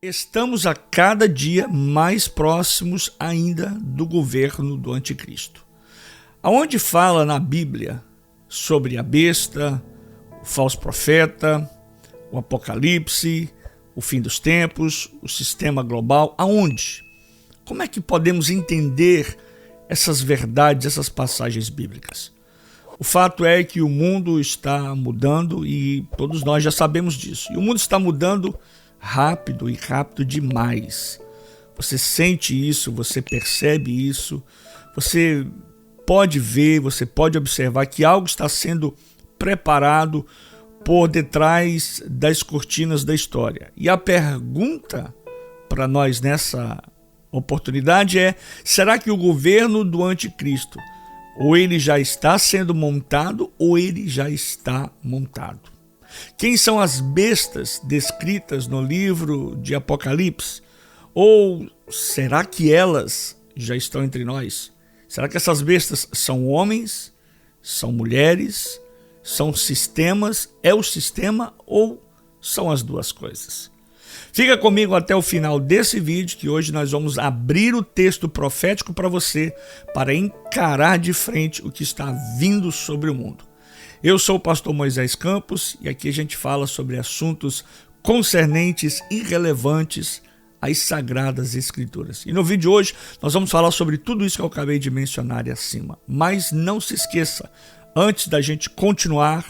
Estamos a cada dia mais próximos ainda do governo do anticristo. Aonde fala na Bíblia sobre a besta, o falso profeta, o apocalipse, o fim dos tempos, o sistema global, aonde? Como é que podemos entender essas verdades, essas passagens bíblicas? O fato é que o mundo está mudando e todos nós já sabemos disso. E o mundo está mudando rápido e rápido demais. Você sente isso, você percebe isso, você pode ver, você pode observar que algo está sendo preparado por detrás das cortinas da história. E a pergunta para nós nessa oportunidade é: será que o governo do anticristo, ou ele já está sendo montado, ou ele já está montado? Quem são as bestas descritas no livro de Apocalipse? Ou será que elas já estão entre nós? Será que essas bestas são homens? São mulheres? São sistemas? É o sistema ou são as duas coisas? Fica comigo até o final desse vídeo, que hoje nós vamos abrir o texto profético para você, para encarar de frente o que está vindo sobre o mundo. Eu sou o pastor Moisés Campos e aqui a gente fala sobre assuntos concernentes e relevantes às Sagradas Escrituras. E no vídeo de hoje nós vamos falar sobre tudo isso que eu acabei de mencionar acima. Mas não se esqueça, antes da gente continuar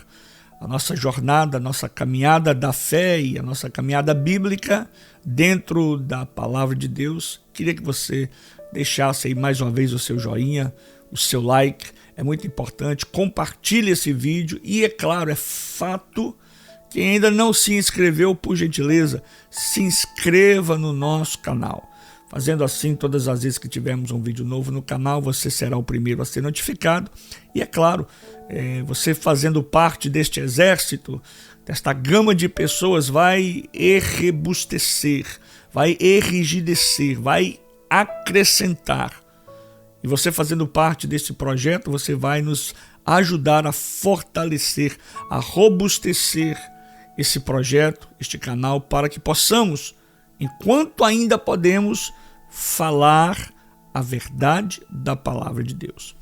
a nossa jornada, a nossa caminhada da fé e a nossa caminhada bíblica dentro da palavra de Deus, queria que você deixasse aí mais uma vez o seu joinha, o seu like. É muito importante, compartilhe esse vídeo e, é claro, é fato, quem ainda não se inscreveu, por gentileza, se inscreva no nosso canal. Fazendo assim, todas as vezes que tivermos um vídeo novo no canal, você será o primeiro a ser notificado. E, é claro, você fazendo parte deste exército, desta gama de pessoas, vai errebustecer, vai enrijecer, vai acrescentar. E você fazendo parte desse projeto, você vai nos ajudar a fortalecer, a robustecer esse projeto, este canal, para que possamos, enquanto ainda podemos, falar a verdade da palavra de Deus.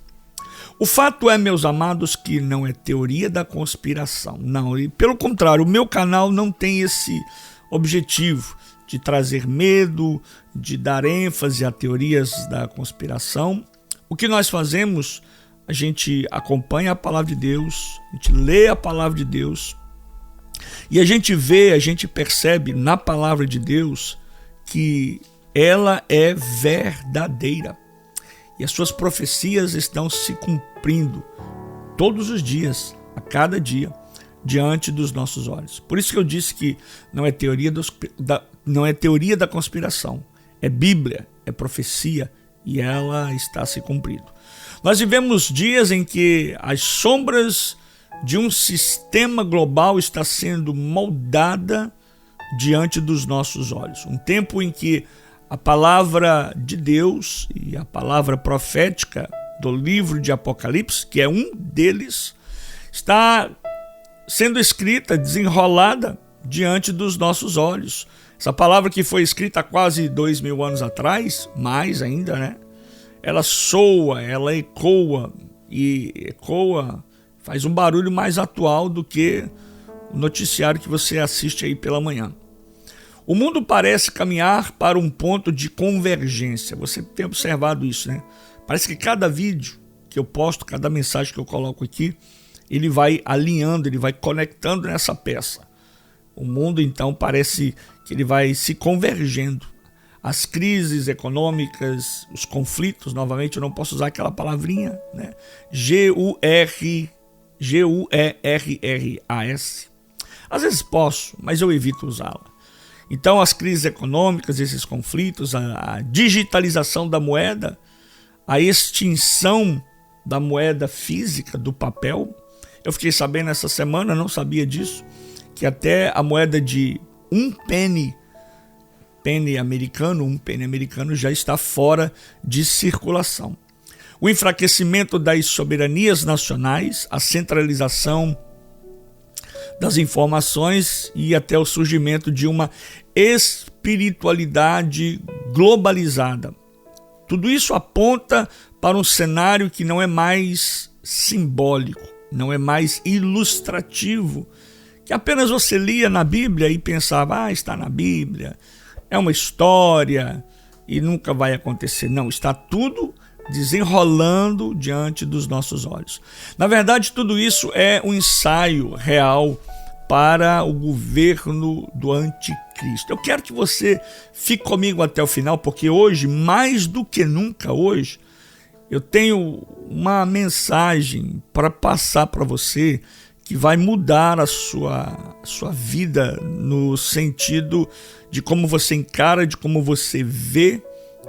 O fato é, meus amados, que não é teoria da conspiração. Não, e pelo contrário, o meu canal não tem esse objetivo de trazer medo, de dar ênfase a teorias da conspiração. O que nós fazemos, a gente acompanha a palavra de Deus, a gente lê a palavra de Deus e a gente vê, a gente percebe na palavra de Deus que ela é verdadeira e as suas profecias estão se cumprindo todos os dias, a cada dia, diante dos nossos olhos. Por isso que eu disse que não é teoria da conspiração, é Bíblia, é profecia e ela está se cumprindo. Nós vivemos dias em que as sombras de um sistema global está sendo moldada diante dos nossos olhos. Um tempo em que a palavra de Deus e a palavra profética do livro de Apocalipse, que é um deles, está sendo escrita, desenrolada diante dos nossos olhos. Essa palavra que foi escrita há quase 2000 anos atrás, mais ainda, né? Ela soa, ela ecoa, faz um barulho mais atual do que o noticiário que você assiste aí pela manhã. O mundo parece caminhar para um ponto de convergência. Você tem observado isso, né? Parece que cada vídeo que eu posto, cada mensagem que eu coloco aqui, ele vai alinhando, ele vai conectando nessa peça. O mundo, então, parece que ele vai se convergendo. As crises econômicas, os conflitos, novamente, eu não posso usar aquela palavrinha, né? G-U-E-R-R-A-S. Às vezes posso, mas eu evito usá-la. Então, as crises econômicas, esses conflitos, a digitalização da moeda, a extinção da moeda física, do papel. Eu fiquei sabendo essa semana, não sabia disso, que até a moeda de um penny americano já está fora de circulação. O enfraquecimento das soberanias nacionais, a centralização das informações e até o surgimento de uma espiritualidade globalizada. Tudo isso aponta para um cenário que não é mais simbólico, não é mais ilustrativo, que apenas você lia na Bíblia e pensava, está na Bíblia, é uma história e nunca vai acontecer. Não, está tudo desenrolando diante dos nossos olhos. Na verdade, tudo isso é um ensaio real para o governo do anticristo. Eu quero que você fique comigo até o final, porque hoje, mais do que nunca hoje, eu tenho uma mensagem para passar para você que vai mudar a sua vida no sentido de como você encara, de como você vê,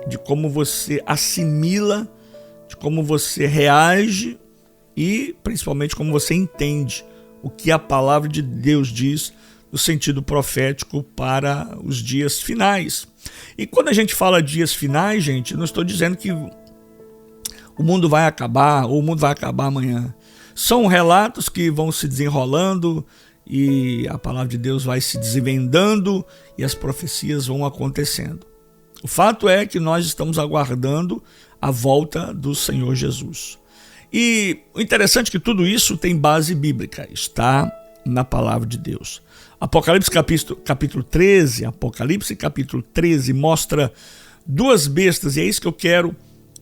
de como você assimila, de como você reage e principalmente como você entende o que a palavra de Deus diz no sentido profético para os dias finais. E quando a gente fala dias finais, gente, não estou dizendo que o mundo vai acabar ou o mundo vai acabar amanhã. São relatos que vão se desenrolando e a palavra de Deus vai se desvendando e as profecias vão acontecendo. O fato é que nós estamos aguardando a volta do Senhor Jesus. E o interessante é que tudo isso tem base bíblica, está na palavra de Deus. Apocalipse capítulo 13 mostra duas bestas, e é isso que eu quero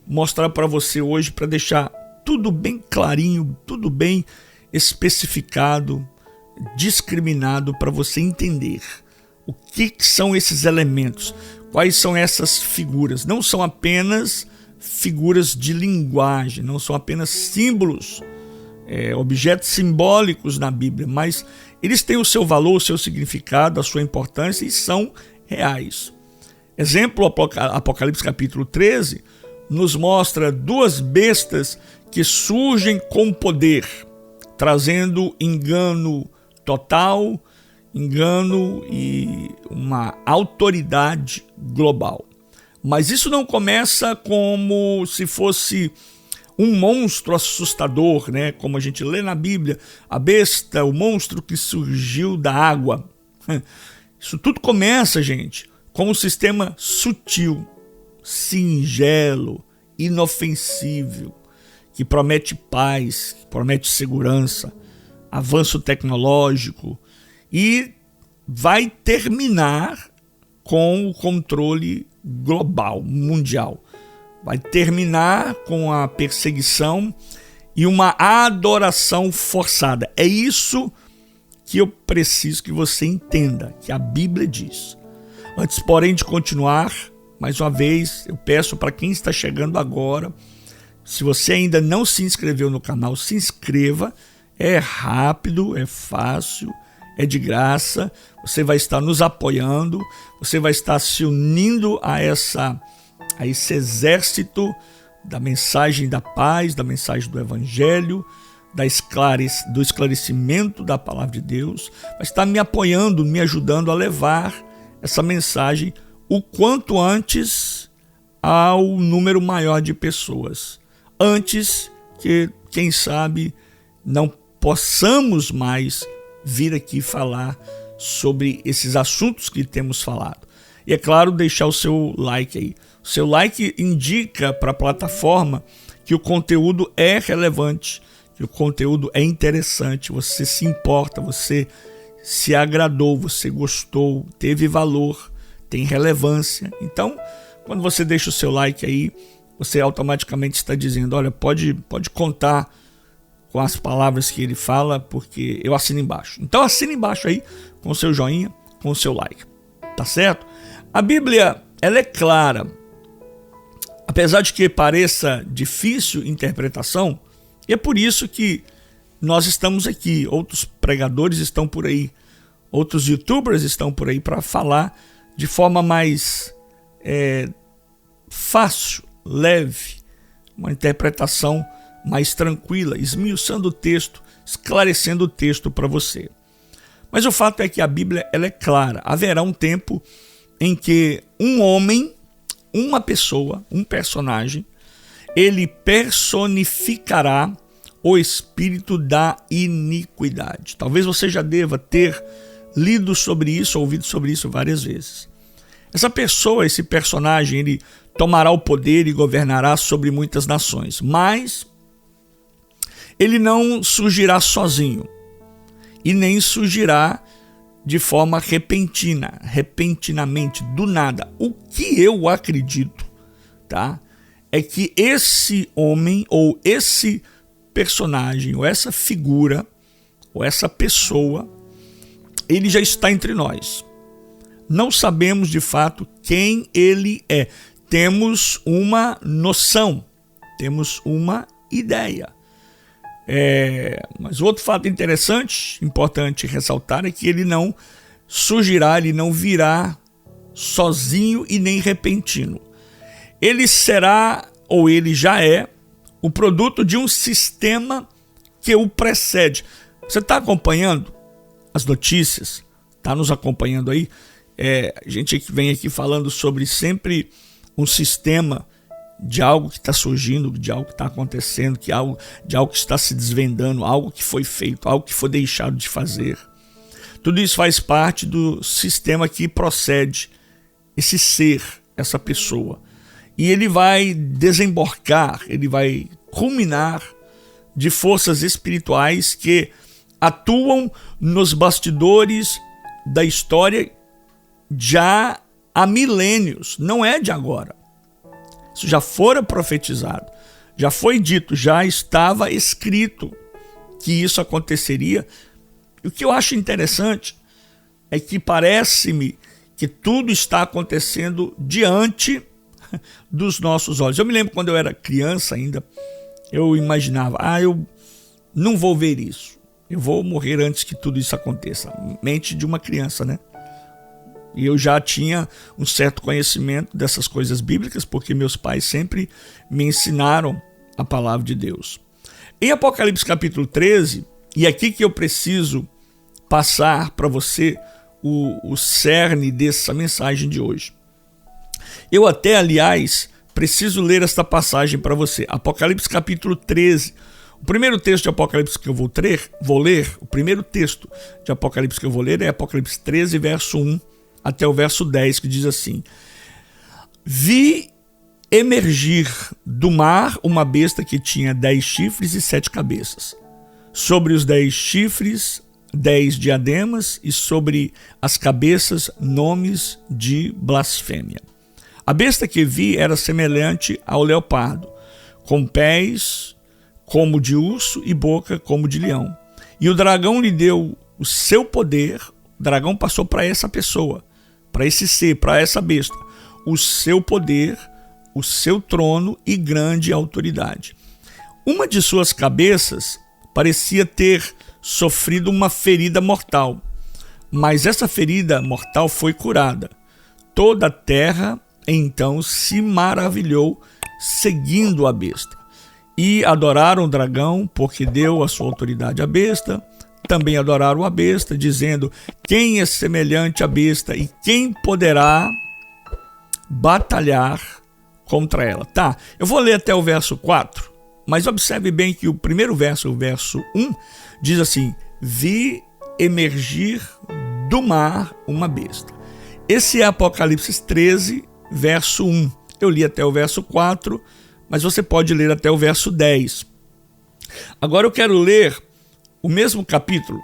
mostrar para você hoje, para deixar tudo bem clarinho, tudo bem especificado, discriminado, para você entender o que são esses elementos, quais são essas figuras. Não são apenas figuras de linguagem, não são apenas símbolos, objetos simbólicos na Bíblia, mas eles têm o seu valor, o seu significado, a sua importância e são reais. Exemplo, Apocalipse capítulo 13 nos mostra duas bestas que surgem com poder, trazendo engano total, engano e uma autoridade global. Mas isso não começa como se fosse um monstro assustador, né? Como a gente lê na Bíblia, a besta, o monstro que surgiu da água. Isso tudo começa, gente, com um sistema sutil, singelo, inofensível, que promete paz, que promete segurança, avanço tecnológico e vai terminar com o controle global, mundial. Vai terminar com a perseguição e uma adoração forçada. É isso que eu preciso que você entenda, que a Bíblia diz. Antes, porém, de continuar, mais uma vez, eu peço para quem está chegando agora, se você ainda não se inscreveu no canal, se inscreva. É rápido, é fácil, é de graça. Você vai estar nos apoiando, você vai estar se unindo a esse exército da mensagem da paz, da mensagem do Evangelho, do esclarecimento da palavra de Deus. Vai estar me apoiando, me ajudando a levar essa mensagem o quanto antes ao número maior de pessoas. Antes que, quem sabe, não possamos mais vir aqui falar sobre esses assuntos que temos falado. E é claro, deixar o seu like aí. O seu like indica para a plataforma que o conteúdo é relevante, que o conteúdo é interessante, você se importa, você se agradou, você gostou, teve valor, tem relevância. Então, quando você deixa o seu like aí, você automaticamente está dizendo, olha, pode contar com as palavras que ele fala, porque eu assino embaixo. Então assina embaixo aí, com o seu joinha, com o seu like. Tá certo? A Bíblia, ela é clara. Apesar de que pareça difícil interpretação, e é por isso que nós estamos aqui. Outros pregadores estão por aí, outros youtubers estão por aí para falar de forma mais fácil, leve, uma interpretação mais tranquila, esmiuçando o texto, esclarecendo o texto para você. Mas o fato é que a Bíblia, ela é clara. Haverá um tempo em que um homem, uma pessoa, um personagem, ele personificará o espírito da iniquidade. Talvez você já deva ter lido sobre isso, ouvido sobre isso várias vezes. Essa pessoa, esse personagem, ele tomará o poder e governará sobre muitas nações, mas ele não surgirá sozinho e nem surgirá de forma repentinamente, do nada. O que eu acredito, tá, é que esse homem ou esse personagem ou essa figura ou essa pessoa, ele já está entre nós. Não sabemos de fato quem ele é. Temos uma noção, temos uma ideia. Mas outro fato interessante, importante ressaltar, é que ele não surgirá, ele não virá sozinho e nem repentino. Ele será, ou ele já é, o produto de um sistema que o precede. Você está acompanhando as notícias? Está nos acompanhando aí? A gente vem aqui falando sobre sempre um sistema de algo que está surgindo, de algo que está acontecendo, de algo que está se desvendando, algo que foi feito, algo que foi deixado de fazer. Tudo isso faz parte do sistema que procede esse ser, essa pessoa. E ele vai desembarcar, ele vai culminar de forças espirituais que atuam nos bastidores da história já há milênios, não é de agora. Isso já fora profetizado, já foi dito, já estava escrito que isso aconteceria. E o que eu acho interessante é que parece-me que tudo está acontecendo diante dos nossos olhos. Eu me lembro quando eu era criança ainda, eu imaginava, eu não vou ver isso, eu vou morrer antes que tudo isso aconteça. Mente de uma criança, né? E eu já tinha um certo conhecimento dessas coisas bíblicas, porque meus pais sempre me ensinaram a palavra de Deus. Em Apocalipse capítulo 13, e aqui que eu preciso passar para você o cerne dessa mensagem de hoje. Eu até, aliás, preciso ler esta passagem para você. Apocalipse capítulo 13. O primeiro texto de Apocalipse que eu vou ler, o primeiro texto de Apocalipse que eu vou ler é Apocalipse 13, verso 1 até o verso 10, que diz assim: Vi emergir do mar uma besta que tinha 10 chifres e 7 cabeças. Sobre os 10 chifres, 10 diademas, e sobre as cabeças, nomes de blasfêmia. A besta que vi era semelhante ao leopardo, com pés como de urso e boca como de leão. E o dragão lhe deu o seu poder. O dragão passou para essa pessoa, para esse ser, para essa besta, o seu poder, o seu trono e grande autoridade. Uma de suas cabeças parecia ter sofrido uma ferida mortal, mas essa ferida mortal foi curada. Toda a terra então se maravilhou seguindo a besta. E adoraram o dragão, porque deu a sua autoridade à besta. Também adoraram a besta, dizendo: quem é semelhante à besta e quem poderá batalhar contra ela? Tá, eu vou ler até o verso 4, mas observe bem que o primeiro verso, o verso 1, diz assim: Vi emergir do mar uma besta. Esse é Apocalipse 13, verso 1. Eu li até o verso 4, mas você pode ler até o verso 10. Agora eu quero ler o mesmo capítulo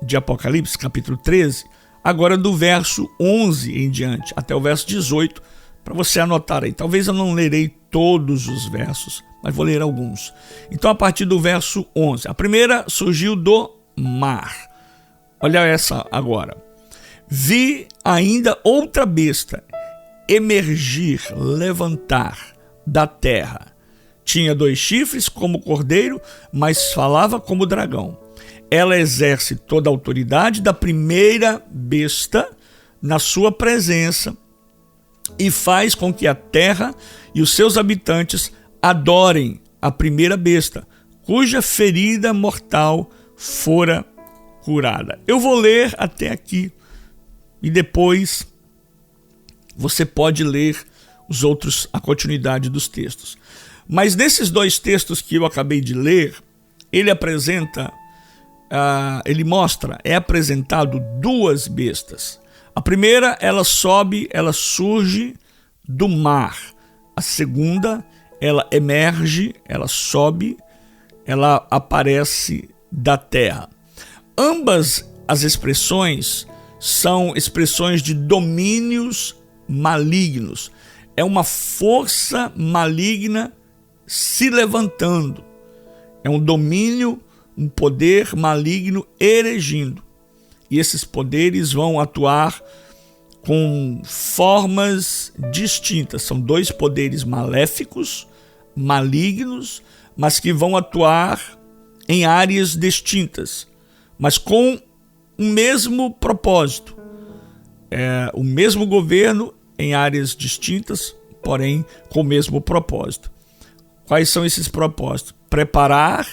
de Apocalipse, capítulo 13, agora do verso 11 em diante, até o verso 18, para você anotar aí. Talvez eu não lerei todos os versos, mas vou ler alguns. Então, a partir do verso 11, a primeira surgiu do mar. Olha essa agora. Vi ainda outra besta emergir, levantar da terra. Tinha 2 chifres como cordeiro, mas falava como dragão. Ela exerce toda a autoridade da primeira besta na sua presença e faz com que a terra e os seus habitantes adorem a primeira besta, cuja ferida mortal fora curada. Eu vou ler até aqui e depois você pode ler os outros, a continuidade dos textos. Mas nesses 2 textos que eu acabei de ler, ele apresenta ele mostra, é apresentado duas bestas. A primeira, ela surge do mar. A segunda, ela emerge, ela sobe, ela aparece da terra. Ambas as expressões são expressões de domínios malignos. É uma força maligna se levantando. É um domínio, um poder maligno erigindo. E esses poderes vão atuar com formas distintas. São dois poderes maléficos, malignos, mas que vão atuar em áreas distintas, mas com o mesmo propósito. O mesmo governo em áreas distintas, porém com o mesmo propósito. Quais são esses propósitos? Preparar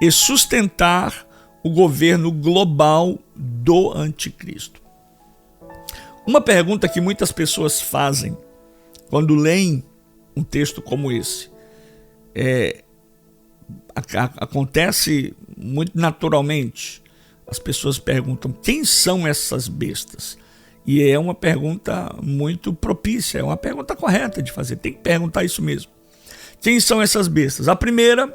e sustentar o governo global do anticristo. Uma pergunta que muitas pessoas fazem quando leem um texto como esse, acontece muito naturalmente. As pessoas perguntam: quem são essas bestas? E é uma pergunta muito propícia, é uma pergunta correta de fazer, tem que perguntar isso mesmo. Quem são essas bestas? A primeira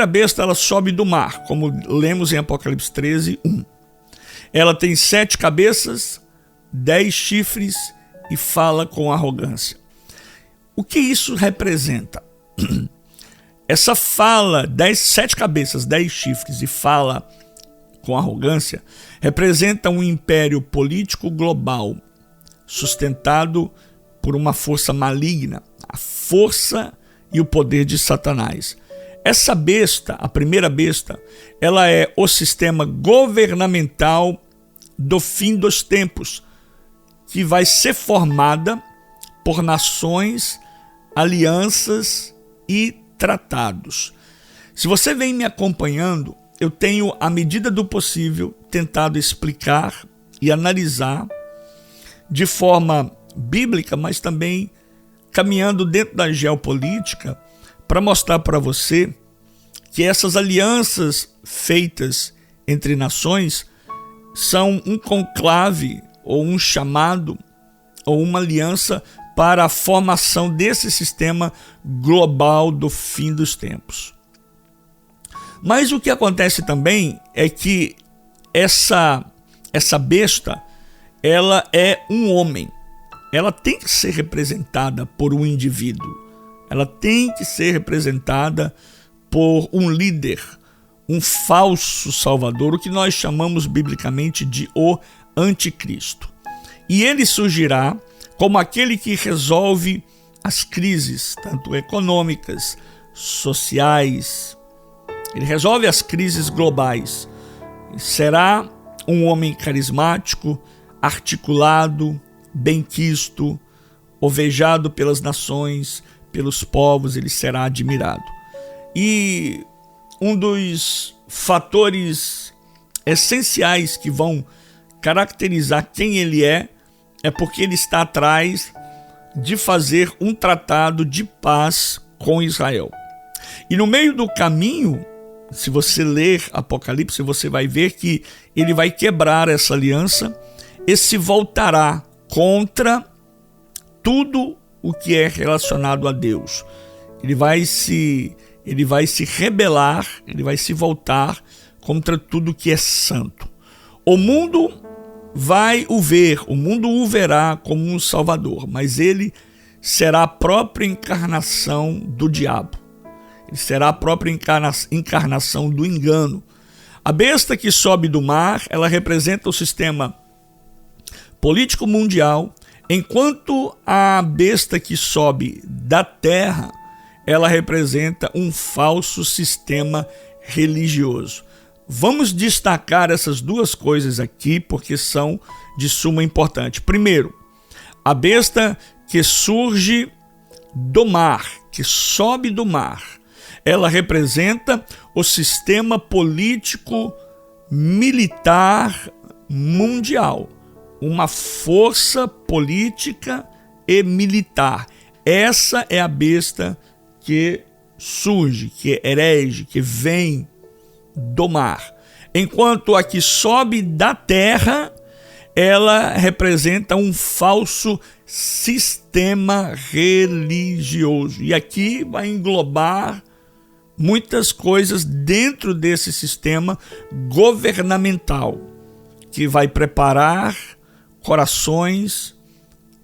besta, ela sobe do mar, como lemos em Apocalipse 13:1. Ela tem 7 cabeças, 10 chifres e fala com arrogância. O que isso representa? Essa fala, 7 cabeças, 10 chifres e fala com arrogância, representa um império político global sustentado por uma força maligna, a força e o poder de Satanás. Essa besta, a primeira besta, ela é o sistema governamental do fim dos tempos, que vai ser formada por nações, alianças e tratados. Se você vem me acompanhando, eu tenho, à medida do possível, tentado explicar e analisar de forma bíblica, mas também caminhando dentro da geopolítica, para mostrar para você que essas alianças feitas entre nações são um conclave ou um chamado ou uma aliança para a formação desse sistema global do fim dos tempos. Mas o que acontece também é que essa besta, ela é um homem. Ela tem que ser representada por um indivíduo. Ela tem que ser representada por um líder, um falso salvador, o que nós chamamos biblicamente de o anticristo. E ele surgirá como aquele que resolve as crises, tanto econômicas, sociais. Ele resolve as crises globais. Será um homem carismático, articulado, benquisto, ovejado pelas nações, pelos povos, ele será admirado. E um dos fatores essenciais que vão caracterizar quem ele é porque ele está atrás de fazer um tratado de paz com Israel. E no meio do caminho, se você ler Apocalipse, você vai ver que ele vai quebrar essa aliança e se voltará contra tudo o que é relacionado a Deus. Ele vai se rebelar, ele vai se voltar contra tudo que é santo. O mundo vai o ver, o mundo o verá como um salvador, mas ele será a própria encarnação do diabo. Ele será a própria encarnação do engano. A besta que sobe do mar, ela representa o sistema político mundial, enquanto a besta que sobe da terra, ela representa um falso sistema religioso. Vamos destacar essas duas coisas aqui porque são de suma importância. Primeiro, a besta que surge do mar, que sobe do mar, ela representa o sistema político militar mundial, uma força política e militar. Essa é a besta que surge, que herege, que vem do mar. Enquanto a que sobe da terra, ela representa um falso sistema religioso. E aqui vai englobar muitas coisas dentro desse sistema governamental, que vai preparar corações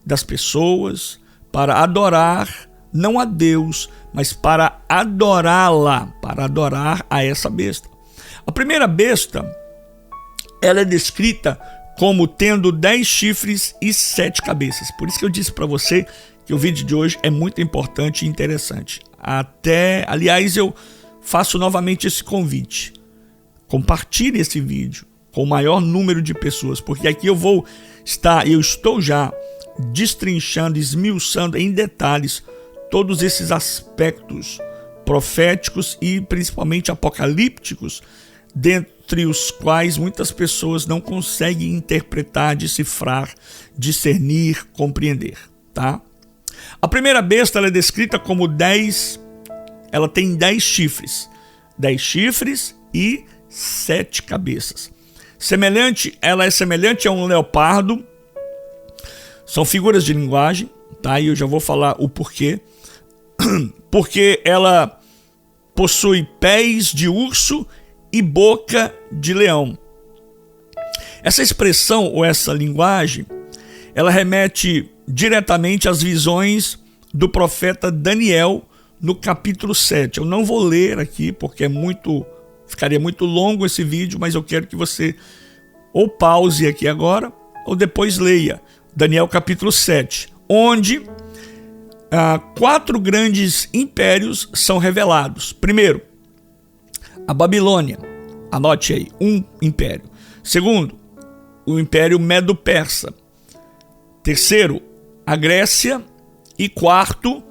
das pessoas para adorar, não a Deus, mas para adorá-la, para adorar a essa besta. A primeira besta, ela é descrita como tendo 10 chifres e 7 cabeças. Por isso que eu disse para você que o vídeo de hoje é muito importante e interessante. Aliás, eu faço novamente esse convite. Compartilhe esse vídeo com o maior número de pessoas, porque aqui eu estou já destrinchando, esmiuçando em detalhes todos esses aspectos proféticos e principalmente apocalípticos, dentre os quais muitas pessoas não conseguem interpretar, decifrar, discernir, compreender, tá? A primeira besta, ela é descrita como ela tem 10 chifres. 10 chifres e 7 cabeças. Ela é semelhante a um leopardo. São figuras de linguagem, tá? E eu já vou falar o porquê. Porque ela possui pés de urso e boca de leão. Essa expressão ou essa linguagem, ela remete diretamente às visões do profeta Daniel no capítulo 7. Eu não vou ler aqui porque ficaria muito longo esse vídeo, mas eu quero que você ou pause aqui agora ou depois leia Daniel capítulo 7, onde 4 grandes impérios são revelados. Primeiro, a Babilônia, anote aí, um império. Segundo, o Império Medo-Persa. Terceiro, a Grécia. E quarto,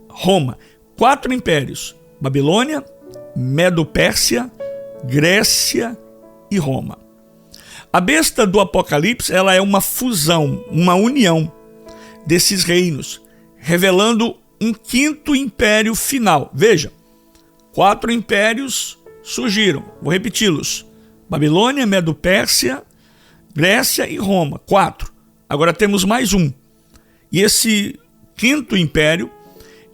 Roma. 4 impérios: Babilônia, Medo-Pérsia, Grécia e Roma. A besta do Apocalipse, ela é uma fusão, uma união desses reinos, revelando um 5º império final. Veja, 4 impérios surgiram, vou repeti-los: Babilônia, Medo-Pérsia, Grécia e Roma. 4. Agora temos mais um. E esse 5º império,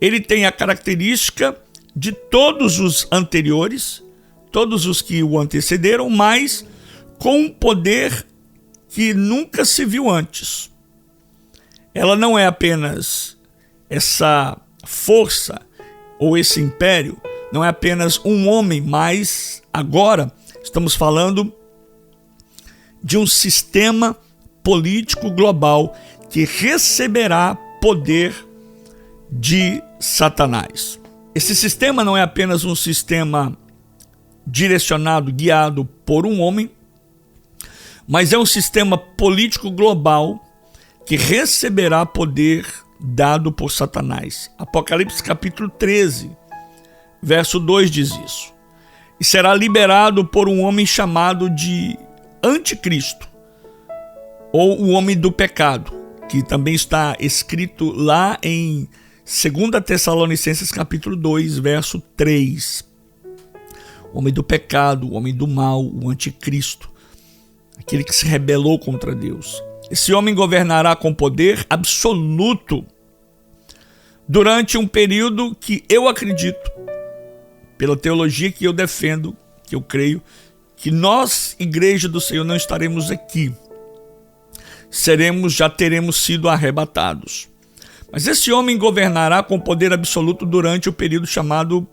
ele tem a característica de todos os anteriores, todos os que o antecederam, mas com um poder que nunca se viu antes. Ela não é apenas essa força ou esse império, não é apenas um homem, mas agora estamos falando de um sistema político global que receberá poder de Satanás. Esse sistema não é apenas um sistema direcionado, guiado por um homem, mas é um sistema político global que receberá poder dado por Satanás. Apocalipse capítulo 13, verso 2 diz isso. E será liberado por um homem chamado de Anticristo, ou o homem do pecado, que também está escrito lá em 2 Tessalonicenses capítulo 2, verso 3. O homem do pecado, o homem do mal, o anticristo, aquele que se rebelou contra Deus. Esse homem governará com poder absoluto durante um período que eu acredito, pela teologia que eu defendo, que eu creio, que nós, Igreja do Senhor, não estaremos aqui. Já teremos sido arrebatados. Mas esse homem governará com poder absoluto durante o período chamado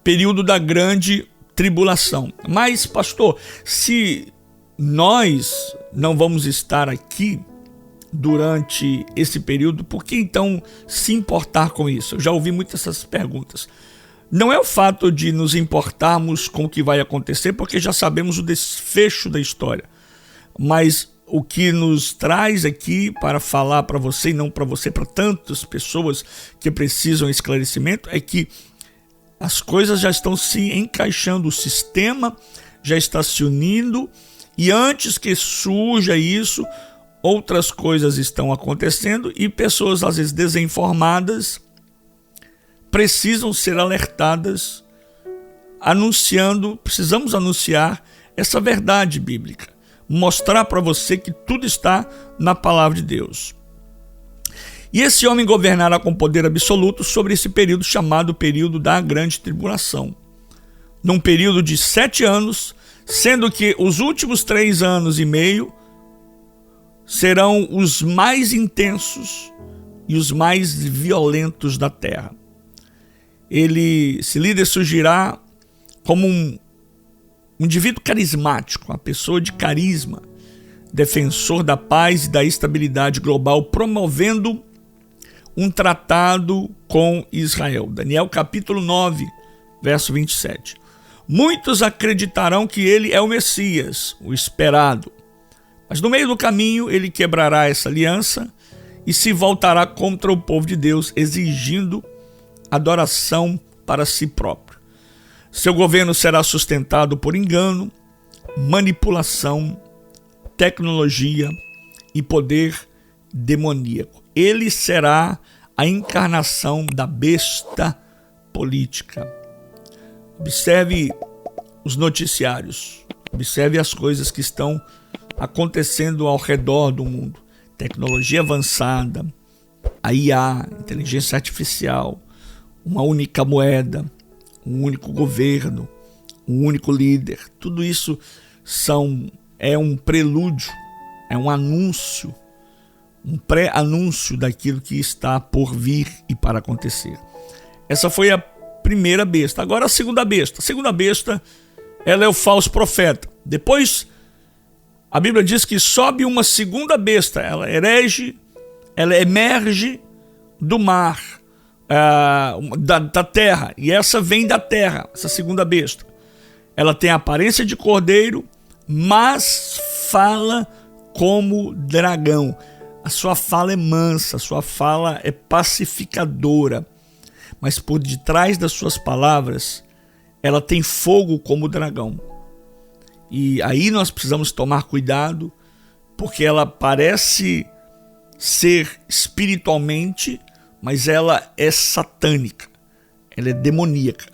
período da grande tribulação. Mas, pastor, se nós não vamos estar aqui durante esse período, por que então se importar com isso? Eu já ouvi muitas essas perguntas. Não é o fato de nos importarmos com o que vai acontecer, porque já sabemos o desfecho da história. Mas o que nos traz aqui para falar para você, e não para você, para tantas pessoas que precisam de esclarecimento, é que as coisas já estão se encaixando, o sistema já está se unindo, e antes que surja isso, outras coisas estão acontecendo e pessoas às vezes desinformadas precisam ser alertadas precisamos anunciar essa verdade bíblica, mostrar para você que tudo está na palavra de Deus. E esse homem governará com poder absoluto sobre esse período chamado período da grande tribulação, num período de 7 anos, sendo que os últimos 3 anos e meio serão os mais intensos e os mais violentos da terra. Esse líder surgirá como um indivíduo carismático, uma pessoa de carisma, defensor da paz e da estabilidade global, promovendo um tratado com Israel. Daniel capítulo 9, verso 27. Muitos acreditarão que ele é o Messias, o esperado. Mas no meio do caminho ele quebrará essa aliança e se voltará contra o povo de Deus, exigindo adoração para si próprio. Seu governo será sustentado por engano, manipulação, tecnologia e poder demoníaco. Ele será a encarnação da besta política. Observe os noticiários, observe as coisas que estão acontecendo ao redor do mundo. Tecnologia avançada, a IA, inteligência artificial, uma única moeda, um único governo, um único líder. Tudo isso é um prelúdio, é um anúncio, um pré-anúncio daquilo que está por vir e para acontecer. Essa foi a primeira besta. Agora a segunda besta. A segunda besta, ela é o falso profeta. Depois, a Bíblia diz que sobe uma segunda besta. Ela emerge do mar, da terra. E essa vem da terra, essa segunda besta. Ela tem a aparência de cordeiro, mas fala como dragão. A sua fala é mansa, a sua fala é pacificadora, mas por detrás das suas palavras, ela tem fogo como dragão. E aí nós precisamos tomar cuidado, porque ela parece ser espiritualmente, mas ela é satânica, ela é demoníaca.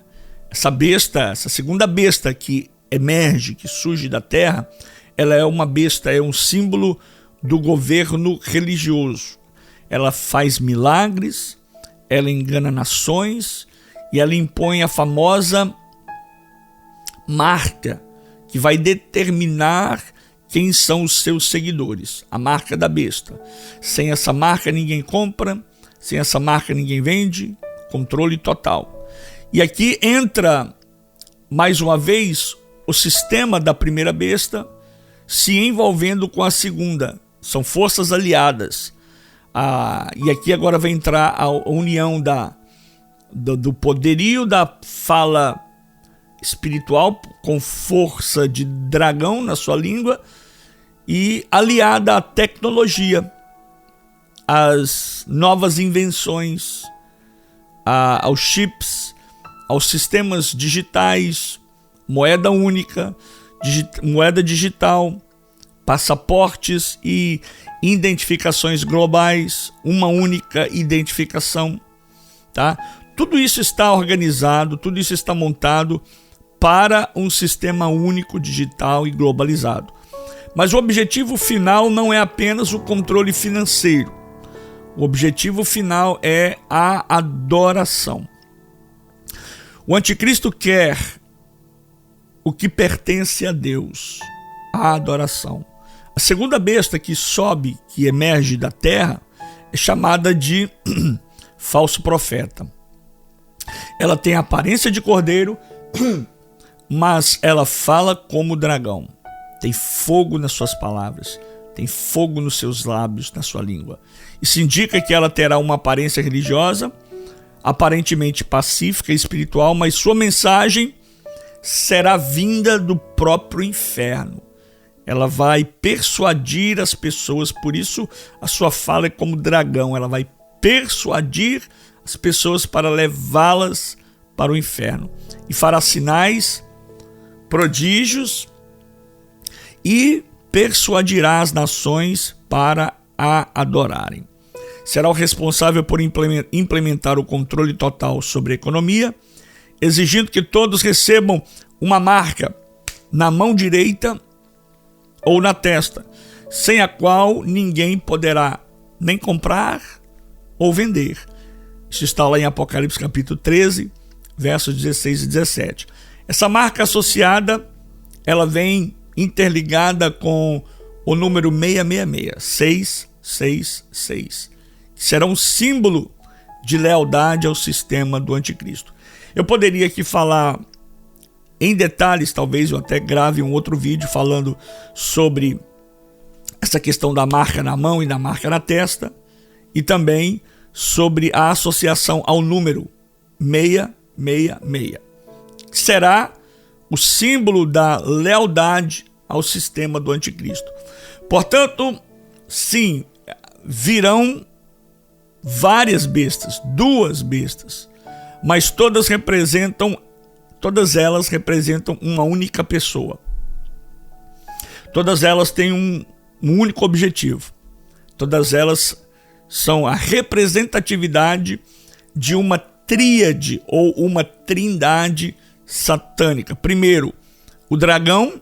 Essa besta, essa segunda besta que emerge, que surge da terra, ela é uma besta, é um símbolo do governo religioso. Ela faz milagres, ela engana nações e ela impõe a famosa marca que vai determinar quem são os seus seguidores, a marca da besta. Sem essa marca ninguém compra, sem essa marca ninguém vende, controle total. E aqui entra mais uma vez o sistema da primeira besta se envolvendo com a segunda. São forças aliadas. E aqui agora vai entrar a união do poderio da fala espiritual com força de dragão na sua língua e aliada à tecnologia, às novas invenções, aos chips, aos sistemas digitais, moeda única, moeda digital, passaportes e identificações globais, uma única identificação, tá? Tudo isso está organizado, tudo isso está montado para um sistema único, digital e globalizado. Mas o objetivo final não é apenas o controle financeiro. O objetivo final é a adoração. O anticristo quer o que pertence a Deus, a adoração. A segunda besta que sobe, que emerge da terra, é chamada de falso profeta. Ela tem a aparência de cordeiro, mas ela fala como dragão. Tem fogo nas suas palavras, tem fogo nos seus lábios, na sua língua. Isso indica que ela terá uma aparência religiosa, aparentemente pacífica e espiritual, mas sua mensagem será vinda do próprio inferno. Ela vai persuadir as pessoas, por isso a sua fala é como dragão. Ela vai persuadir as pessoas para levá-las para o inferno. E fará sinais, prodígios e persuadirá as nações para a adorarem. Será o responsável por implementar o controle total sobre a economia exigindo que todos recebam uma marca na mão direita ou na testa, sem a qual ninguém poderá nem comprar ou vender. Isso está lá em Apocalipse capítulo 13, versos 16 e 17. Essa marca associada, ela vem interligada com o número 666, 666, que será um símbolo de lealdade ao sistema do anticristo. Eu poderia aqui falar em detalhes, talvez eu até grave um outro vídeo falando sobre essa questão da marca na mão e da marca na testa, e também sobre a associação ao número 666, que será o símbolo da lealdade ao sistema do anticristo. Portanto, sim, virão várias bestas, 2 bestas, mas todas elas representam uma única pessoa. Todas elas têm um único objetivo. Todas elas são a representatividade de uma tríade ou uma trindade satânica. Primeiro, o dragão,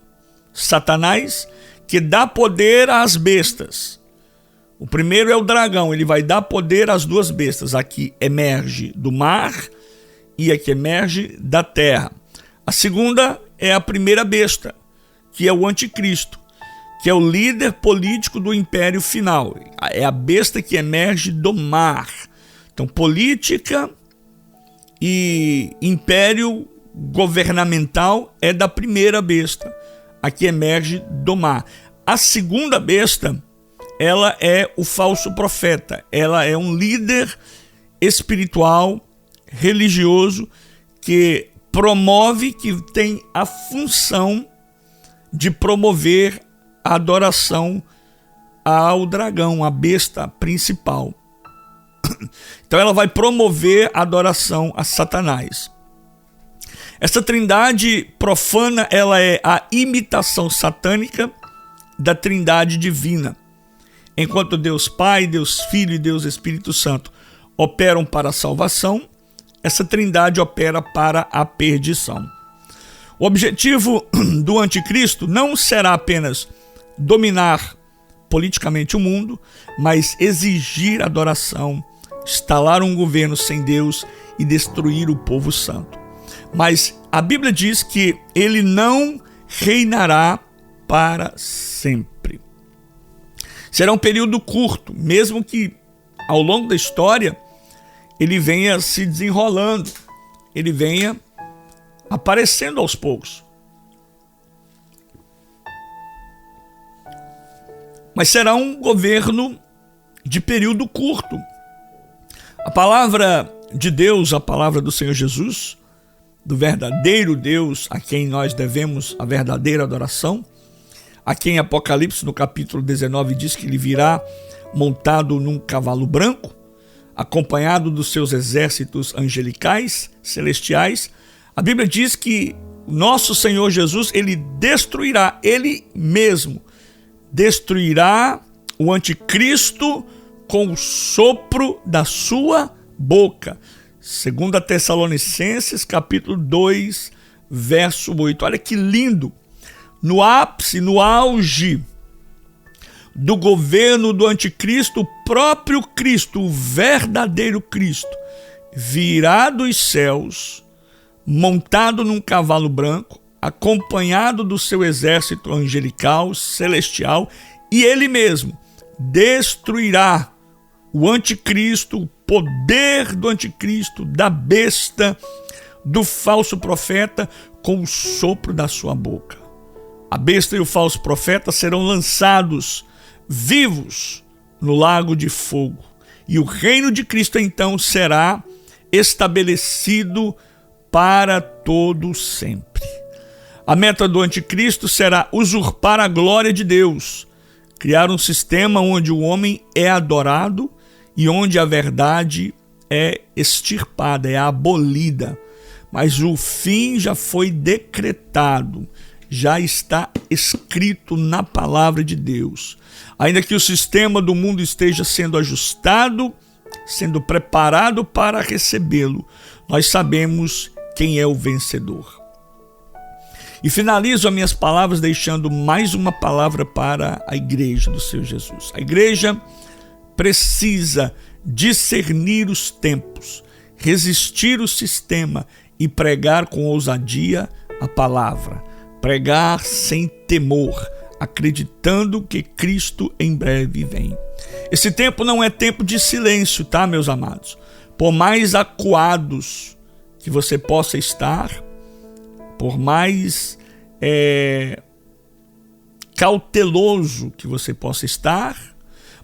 Satanás, que dá poder às bestas. O primeiro é o dragão, ele vai dar poder às 2 bestas. Aqui emerge do mar e aqui emerge da terra. A segunda é a primeira besta, que é o anticristo, que é o líder político do império final. É a besta que emerge do mar. Então, política e império governamental é da primeira besta, a que emerge do mar. A segunda besta, ela é o falso profeta. Ela é um líder espiritual, religioso, que promove, que tem a função de promover a adoração ao dragão, a besta principal. Então ela vai promover a adoração a Satanás. Essa trindade profana, ela é a imitação satânica da trindade divina. Enquanto Deus Pai, Deus Filho e Deus Espírito Santo operam para a salvação, essa trindade opera para a perdição. O objetivo do anticristo não será apenas dominar politicamente o mundo, mas exigir adoração, instalar um governo sem Deus e destruir o povo santo. Mas a Bíblia diz que ele não reinará para sempre. Será um período curto, mesmo que ao longo da história ele venha se desenrolando, ele venha aparecendo aos poucos. Mas será um governo de período curto. A palavra de Deus, a palavra do Senhor Jesus, do verdadeiro Deus, a quem nós devemos a verdadeira adoração, a quem Apocalipse no capítulo 19 diz que ele virá montado num cavalo branco, acompanhado dos seus exércitos angelicais, celestiais. A Bíblia diz que nosso Senhor Jesus, ele destruirá, ele mesmo destruirá o anticristo com o sopro da sua boca. 2 Tessalonicenses, capítulo 2, verso 8. Olha que lindo! No ápice, no auge do governo do anticristo, o próprio Cristo, o verdadeiro Cristo, virá dos céus, montado num cavalo branco, acompanhado do seu exército angelical, celestial, e ele mesmo destruirá o anticristo, o poder do anticristo, da besta, do falso profeta, com o sopro da sua boca. A besta e o falso profeta serão lançados vivos no lago de fogo. E o reino de Cristo então será estabelecido para todo sempre. A meta do anticristo será usurpar a glória de Deus, criar um sistema onde o homem é adorado e onde a verdade é extirpada, é abolida. Mas o fim já foi decretado, já está escrito na palavra de Deus. Ainda que o sistema do mundo esteja sendo ajustado, sendo preparado para recebê-lo, nós sabemos quem é o vencedor. E finalizo as minhas palavras deixando mais uma palavra para a igreja do Senhor Jesus. A igreja precisa discernir os tempos, resistir o sistema e pregar com ousadia a palavra. Pregar sem temor, acreditando que Cristo em breve vem. Esse tempo não é tempo de silêncio, tá, meus amados? Por mais acuados que você possa estar, por mais cauteloso que você possa estar,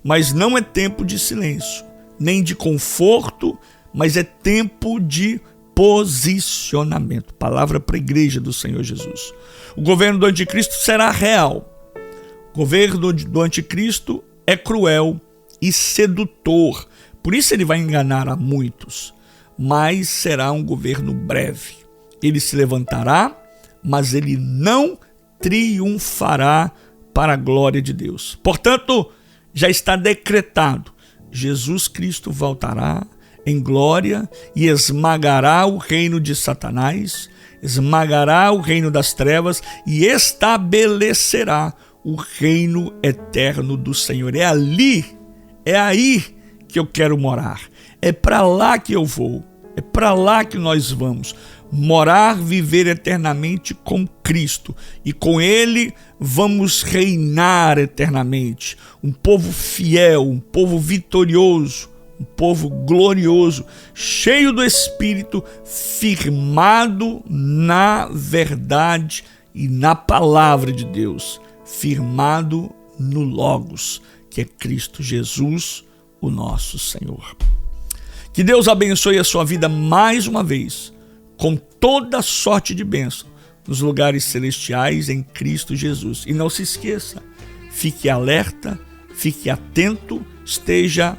mas não é tempo de silêncio, nem de conforto, mas é tempo de posicionamento. Palavra para a igreja do Senhor Jesus. O governo do anticristo será real. O governo do anticristo é cruel e sedutor. Por isso ele vai enganar a muitos. Mas será um governo breve. Ele se levantará, mas ele não triunfará para a glória de Deus. Portanto, já está decretado. Jesus Cristo voltará em glória e esmagará o reino de Satanás, esmagará o reino das trevas e estabelecerá o reino eterno do Senhor. É aí que eu quero morar. É para lá que eu vou. É para lá que nós vamos. Morar, viver eternamente com Cristo. E com Ele vamos reinar eternamente. Um povo fiel, um povo vitorioso, um povo glorioso, cheio do Espírito, firmado na verdade e na palavra de Deus, firmado no Logos, que é Cristo Jesus, o nosso Senhor. Que Deus abençoe a sua vida mais uma vez, com toda sorte de bênção, nos lugares celestiais em Cristo Jesus. E não se esqueça, fique alerta, fique atento, esteja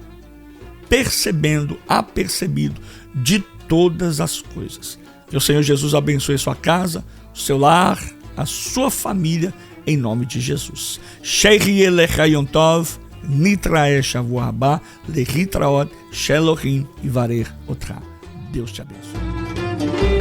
apercebido de todas as coisas. Que o Senhor Jesus abençoe a sua casa, o seu lar, a sua família, em nome de Jesus. Sheiri Lechayon Tov, Nitrae Shavua Haba, Lehitraot, Shelohim Ivarer Otra. Deus te abençoe.